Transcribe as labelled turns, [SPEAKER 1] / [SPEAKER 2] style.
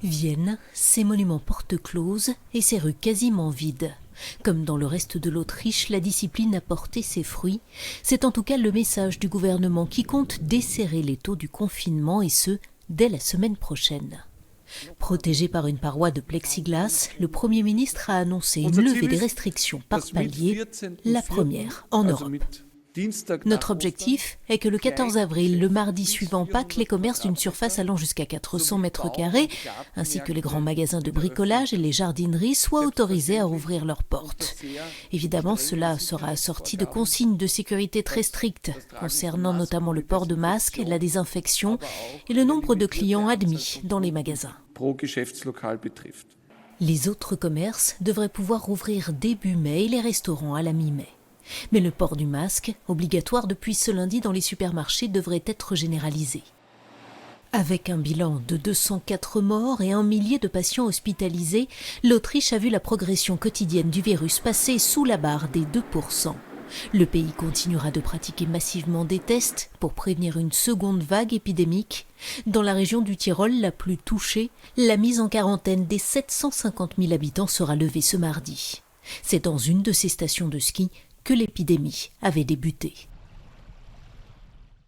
[SPEAKER 1] Vienne, ses monuments porte close et ses rues quasiment vides. Comme dans le reste de l'Autriche, la discipline a porté ses fruits. C'est en tout cas le message du gouvernement qui compte desserrer les taux du confinement et ce, dès la semaine prochaine. Protégé par une paroi de plexiglas, le Premier ministre a annoncé une levée des restrictions par palier, la première en Europe. Notre objectif est que le 14 avril, le mardi suivant Pâques, les commerces d'une surface allant jusqu'à 400 mètres carrés, ainsi que les grands magasins de bricolage et les jardineries, soient autorisés à rouvrir leurs portes. Évidemment, cela sera assorti de consignes de sécurité très strictes, concernant notamment le port de masques, la désinfection et le nombre de clients admis dans les magasins. Les autres commerces devraient pouvoir rouvrir début mai et les restaurants à la mi-mai. Mais le port du masque, obligatoire depuis ce lundi dans les supermarchés, devrait être généralisé. Avec un bilan de 204 morts et 1 millier de patients hospitalisés, l'Autriche a vu la progression quotidienne du virus passer sous la barre des 2%. Le pays continuera de pratiquer massivement des tests pour prévenir une seconde vague épidémique. Dans la région du Tyrol la plus touchée, la mise en quarantaine des 750 000 habitants sera levée ce mardi. C'est dans une de ces stations de ski que l'épidémie avait débuté.